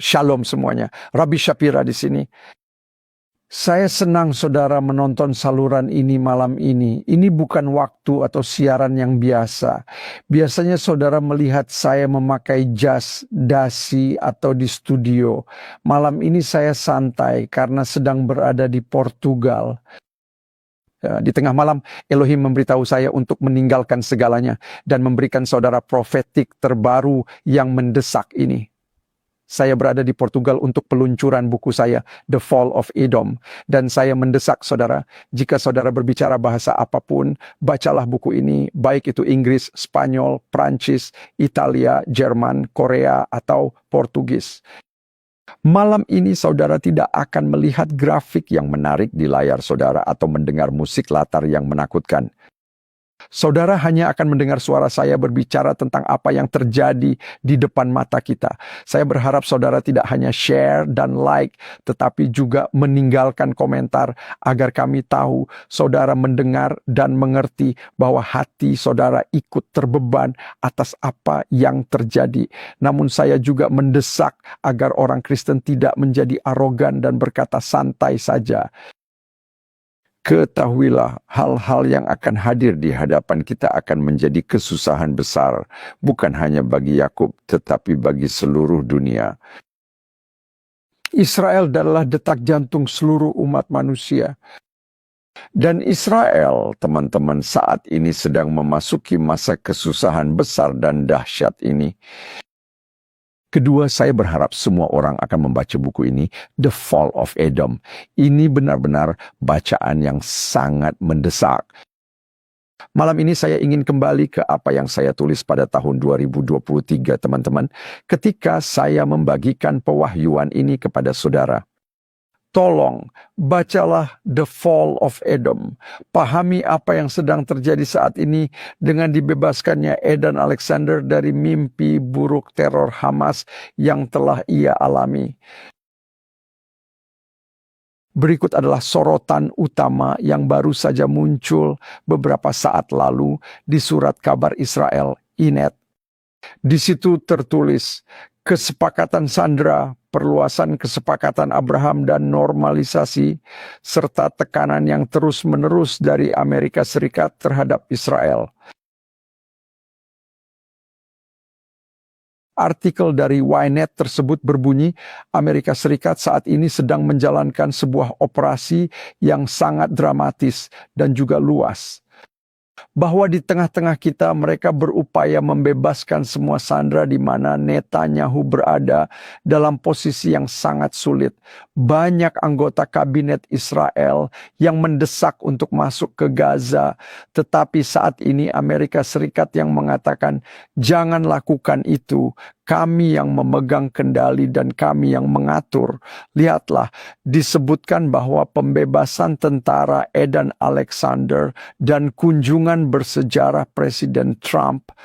Shalom semuanya. Rabbi Shapira di sini. Saya senang saudara menonton saluran ini malam ini. Ini bukan waktu atau siaran yang biasa. Biasanya saudara melihat saya memakai jas, dasi, atau di studio. Malam ini saya santai karena sedang berada di Portugal. Di tengah malam, Elohim memberitahu saya untuk meninggalkan segalanya dan memberikan saudara profetik terbaru yang mendesak ini. Saya berada di Portugal untuk peluncuran buku saya, The Fall of Edom. Dan saya mendesak saudara, jika saudara berbicara bahasa apapun, bacalah buku ini, baik itu Inggris, Spanyol, Prancis, Italia, Jerman, Korea, atau Portugis. Malam ini saudara tidak akan melihat grafik yang menarik di layar saudara atau mendengar musik latar yang menakutkan. Saudara hanya akan mendengar suara saya berbicara tentang apa yang terjadi di depan mata kita. Saya berharap saudara tidak hanya share dan like, tetapi juga meninggalkan komentar agar kami tahu saudara mendengar dan mengerti bahwa hati saudara ikut terbeban atas apa yang terjadi. Namun saya juga mendesak agar orang Kristen tidak menjadi arogan dan berkata santai saja. Ketahuilah, hal-hal yang akan hadir di hadapan kita akan menjadi kesusahan besar, bukan hanya bagi Yakub, tetapi bagi seluruh dunia. Israel adalah detak jantung seluruh umat manusia. Dan Israel, teman-teman, saat ini sedang memasuki masa kesusahan besar dan dahsyat ini. Kedua, saya berharap semua orang akan membaca buku ini, The Fall of Edom. Ini benar-benar bacaan yang sangat mendesak. Malam ini saya ingin kembali ke apa yang saya tulis pada tahun 2023, teman-teman. Ketika saya membagikan pewahyuan ini kepada saudara. Tolong, bacalah The Fall of Edom. Pahami apa yang sedang terjadi saat ini dengan dibebaskannya Edan Alexander dari mimpi buruk teror Hamas yang telah ia alami. Berikut adalah sorotan utama yang baru saja muncul beberapa saat lalu di surat kabar Israel, Inet. Di situ tertulis, kesepakatan Sandra, perluasan kesepakatan Abraham dan normalisasi, serta tekanan yang terus-menerus dari Amerika Serikat terhadap Israel. Artikel dari Ynet tersebut berbunyi, Amerika Serikat saat ini sedang menjalankan sebuah operasi yang sangat dramatis dan juga luas. Bahwa di tengah-tengah kita mereka berupaya membebaskan semua sandera di mana Netanyahu berada dalam posisi yang sangat sulit. Banyak anggota kabinet Israel yang mendesak untuk masuk ke Gaza. Tetapi saat ini Amerika Serikat yang mengatakan, jangan lakukan itu. Kami yang memegang kendali dan kami yang mengatur. Lihatlah, disebutkan bahwa pembebasan tentara Edan Alexander dan kunjungan bersejarah Presiden Trump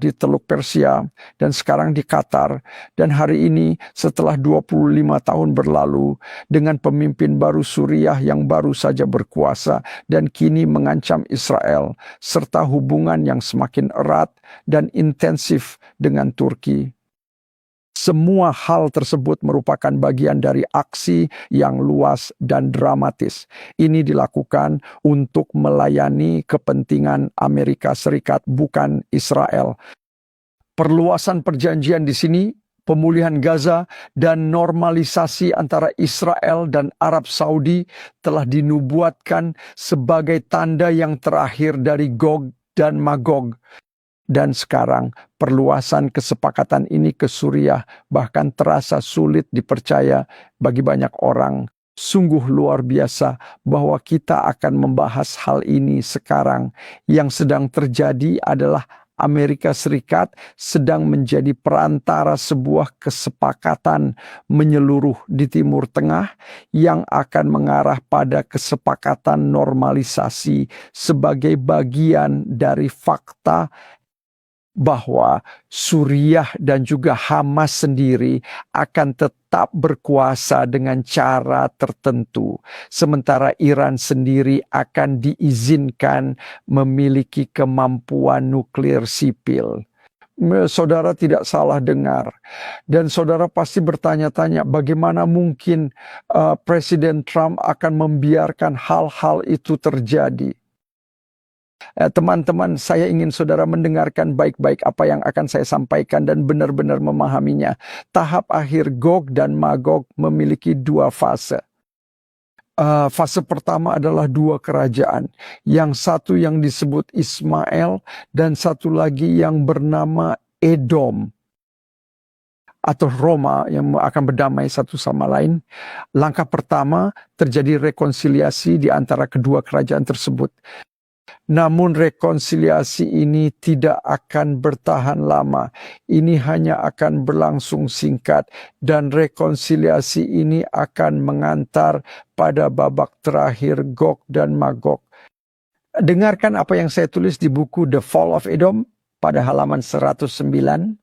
di Teluk Persia dan sekarang di Qatar. Dan hari ini setelah 25 tahun berlalu dengan pemimpin baru Suriah yang baru saja berkuasa dan kini mengancam Israel serta hubungan yang semakin erat dan intensif dengan Turki. Semua hal tersebut merupakan bagian dari aksi yang luas dan dramatis. Ini dilakukan untuk melayani kepentingan Amerika Serikat, bukan Israel. Perluasan perjanjian di sini, pemulihan Gaza, dan normalisasi antara Israel dan Arab Saudi telah dinubuatkan sebagai tanda yang terakhir dari Gog dan Magog. Dan sekarang perluasan kesepakatan ini ke Suriah bahkan terasa sulit dipercaya bagi banyak orang. Sungguh luar biasa bahwa kita akan membahas hal ini sekarang. Yang sedang terjadi adalah Amerika Serikat sedang menjadi perantara sebuah kesepakatan menyeluruh di Timur Tengah yang akan mengarah pada kesepakatan normalisasi sebagai bagian dari fakta bahwa Suriah dan juga Hamas sendiri akan tetap berkuasa dengan cara tertentu. Sementara Iran sendiri akan diizinkan memiliki kemampuan nuklir sipil. Saudara tidak salah dengar. Dan saudara pasti bertanya-tanya bagaimana mungkin Presiden Trump akan membiarkan hal-hal itu terjadi. Teman-teman, saya ingin saudara mendengarkan baik-baik apa yang akan saya sampaikan dan benar-benar memahaminya. Tahap akhir Gog dan Magog memiliki dua fase. Fase pertama adalah dua kerajaan. Yang satu yang disebut Ismail dan satu lagi yang bernama Edom atau Roma yang akan berdamai satu sama lain. Langkah pertama terjadi rekonsiliasi di antara kedua kerajaan tersebut. Namun rekonsiliasi ini tidak akan bertahan lama. Ini hanya akan berlangsung singkat dan rekonsiliasi ini akan mengantar pada babak terakhir Gog dan Magog. Dengarkan apa yang saya tulis di buku The Fall of Edom pada halaman 109.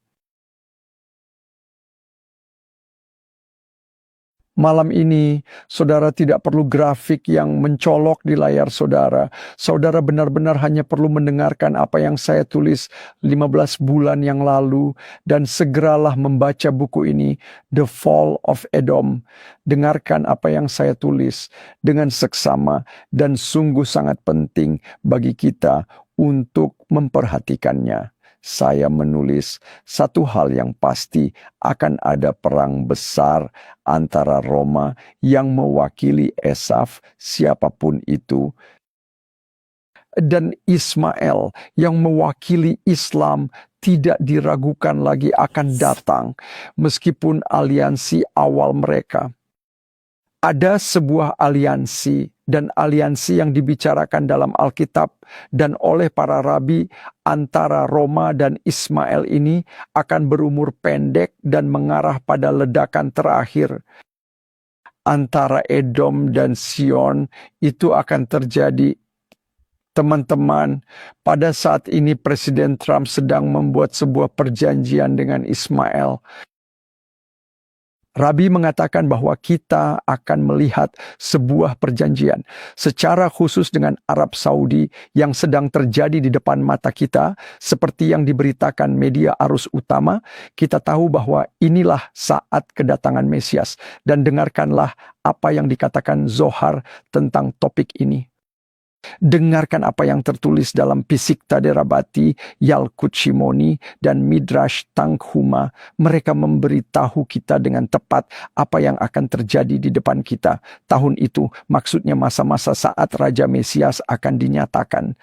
Malam ini, saudara tidak perlu grafik yang mencolok di layar saudara. Saudara benar-benar hanya perlu mendengarkan apa yang saya tulis 15 bulan yang lalu dan segeralah membaca buku ini, The Fall of Edom. Dengarkan apa yang saya tulis dengan seksama dan sungguh sangat penting bagi kita untuk memperhatikannya. Saya menulis satu hal yang pasti, akan ada perang besar antara Roma yang mewakili Esaf, siapapun itu, dan Ismail yang mewakili Islam tidak diragukan lagi akan datang meskipun aliansi awal mereka. Ada sebuah aliansi dan aliansi yang dibicarakan dalam Alkitab dan oleh para rabi antara Roma dan Ismail ini akan berumur pendek dan mengarah pada ledakan terakhir. Antara Edom dan Sion itu akan terjadi. Teman-teman, pada saat ini Presiden Trump sedang membuat sebuah perjanjian dengan Ismail. Rabi mengatakan bahwa kita akan melihat sebuah perjanjian secara khusus dengan Arab Saudi yang sedang terjadi di depan mata kita. Seperti yang diberitakan media arus utama, kita tahu bahwa inilah saat kedatangan Mesias. Dan dengarkanlah apa yang dikatakan Zohar tentang topik ini. Dengarkan apa yang tertulis dalam Pisikta Derabati, Yalkut Shimoni, dan Midrash Tankhuma. Mereka memberitahu kita dengan tepat apa yang akan terjadi di depan kita. Tahun itu maksudnya masa-masa saat Raja Mesias akan dinyatakan.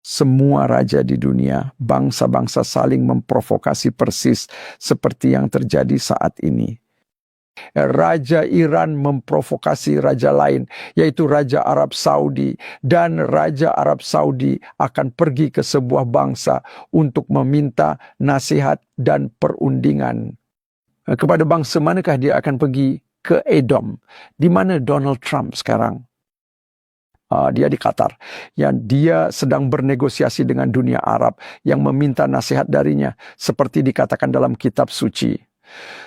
Semua raja di dunia, bangsa-bangsa saling memprovokasi persis seperti yang terjadi saat ini. Raja Iran memprovokasi raja lain, yaitu Raja Arab Saudi. Dan Raja Arab Saudi akan pergi ke sebuah bangsa untuk meminta nasihat dan perundingan. Kepada bangsa manakah dia akan pergi? Ke Edom. Di mana Donald Trump sekarang? Dia di Qatar. Yang dia sedang bernegosiasi dengan dunia Arab yang meminta nasihat darinya. Seperti dikatakan dalam kitab suci.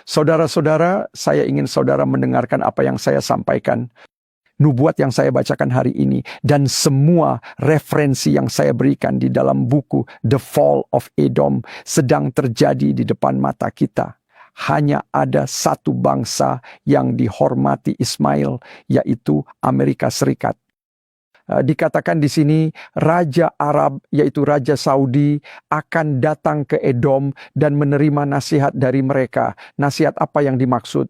Saudara-saudara, saya ingin saudara mendengarkan apa yang saya sampaikan. Nubuat yang saya bacakan hari ini dan semua referensi yang saya berikan di dalam buku The Fall of Edom sedang terjadi di depan mata kita. Hanya ada satu bangsa yang dihormati Ismail, yaitu Amerika Serikat. Dikatakan di sini Raja Arab yaitu Raja Saudi akan datang ke Edom dan menerima nasihat dari mereka. Nasihat apa yang dimaksud?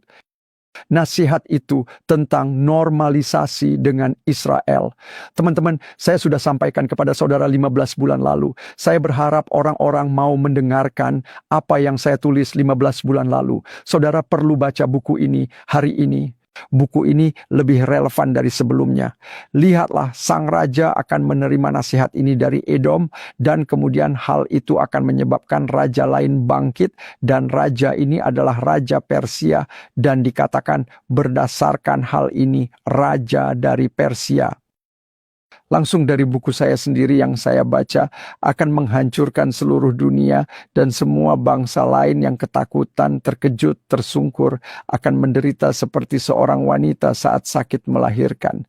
Nasihat itu tentang normalisasi dengan Israel. Teman-teman, saya sudah sampaikan kepada saudara 15 bulan lalu. Saya berharap orang-orang mau mendengarkan apa yang saya tulis 15 bulan lalu. Saudara perlu baca buku ini hari ini. Buku ini lebih relevan dari sebelumnya. Lihatlah, sang raja akan menerima nasihat ini dari Edom dan kemudian hal itu akan menyebabkan raja lain bangkit dan raja ini adalah Raja Persia dan dikatakan berdasarkan hal ini raja dari Persia. Langsung dari buku saya sendiri yang saya baca akan menghancurkan seluruh dunia dan semua bangsa lain yang ketakutan, terkejut, tersungkur akan menderita seperti seorang wanita saat sakit melahirkan.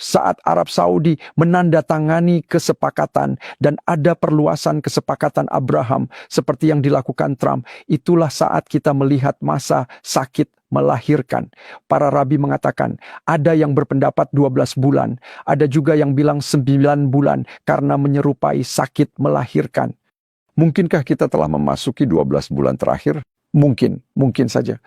Saat Arab Saudi menandatangani kesepakatan dan ada perluasan kesepakatan Abraham seperti yang dilakukan Trump, itulah saat kita melihat masa sakit melahirkan. Para rabi mengatakan ada yang berpendapat 12 bulan, ada juga yang bilang 9 bulan karena menyerupai sakit melahirkan. Mungkinkah kita telah memasuki 12 bulan terakhir? Mungkin saja.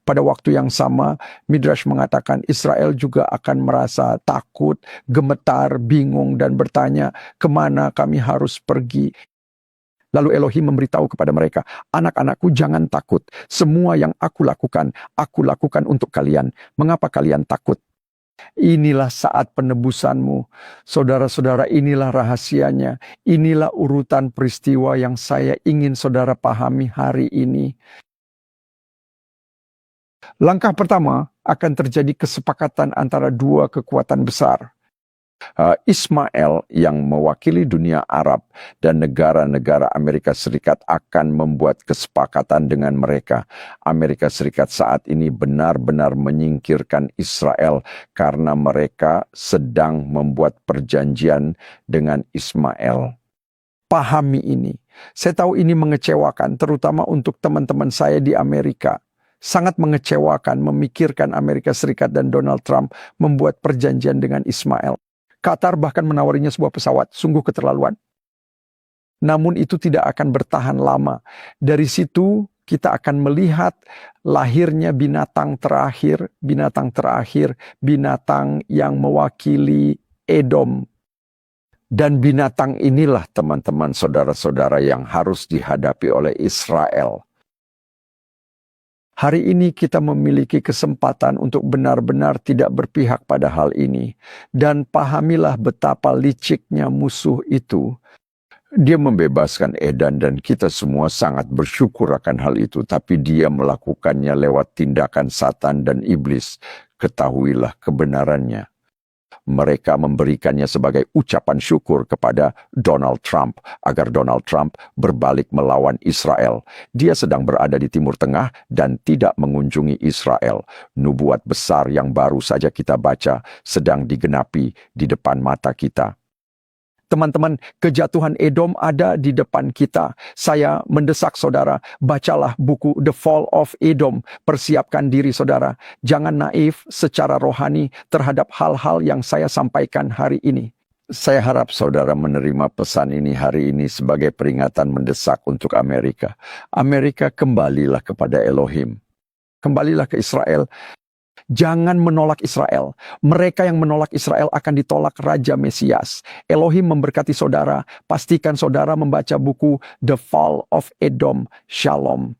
Pada waktu yang sama, Midrash mengatakan Israel juga akan merasa takut, gemetar, bingung, dan bertanya, kemana kami harus pergi? Lalu Elohim memberitahu kepada mereka, anak-anakku jangan takut. Semua yang aku lakukan untuk kalian. Mengapa kalian takut? Inilah saat penebusanmu. Saudara-saudara, inilah rahasianya. Inilah urutan peristiwa yang saya ingin saudara pahami hari ini. Langkah pertama akan terjadi kesepakatan antara dua kekuatan besar. Ismail yang mewakili dunia Arab dan negara-negara Amerika Serikat akan membuat kesepakatan dengan mereka. Amerika Serikat saat ini benar-benar menyingkirkan Israel karena mereka sedang membuat perjanjian dengan Ismail. Pahami ini. Saya tahu ini mengecewakan, terutama untuk teman-teman saya di Amerika. Sangat mengecewakan memikirkan Amerika Serikat dan Donald Trump membuat perjanjian dengan Ismail. Qatar bahkan menawarinya sebuah pesawat, sungguh keterlaluan. Namun itu tidak akan bertahan lama. Dari situ kita akan melihat lahirnya binatang terakhir, binatang yang mewakili Edom. Dan binatang inilah teman-teman saudara-saudara yang harus dihadapi oleh Israel. Hari ini kita memiliki kesempatan untuk benar-benar tidak berpihak pada hal ini. Dan pahamilah betapa liciknya musuh itu. Dia membebaskan Edan dan kita semua sangat bersyukur akan hal itu. Tapi dia melakukannya lewat tindakan Satan dan Iblis. Ketahuilah kebenarannya. Mereka memberikannya sebagai ucapan syukur kepada Donald Trump agar Donald Trump berbalik melawan Israel. Dia sedang berada di Timur Tengah dan tidak mengunjungi Israel. Nubuat besar yang baru saja kita baca sedang digenapi di depan mata kita. Teman-teman, kejatuhan Edom ada di depan kita. Saya mendesak saudara, bacalah buku The Fall of Edom. Persiapkan diri saudara. Jangan naif secara rohani terhadap hal-hal yang saya sampaikan hari ini. Saya harap saudara menerima pesan ini hari ini sebagai peringatan mendesak untuk Amerika. Amerika, kembalilah kepada Elohim. Kembalilah ke Israel. Jangan menolak Israel. Mereka yang menolak Israel akan ditolak Raja Mesias. Elohim memberkati saudara. Pastikan saudara membaca buku The Fall of Edom. Shalom.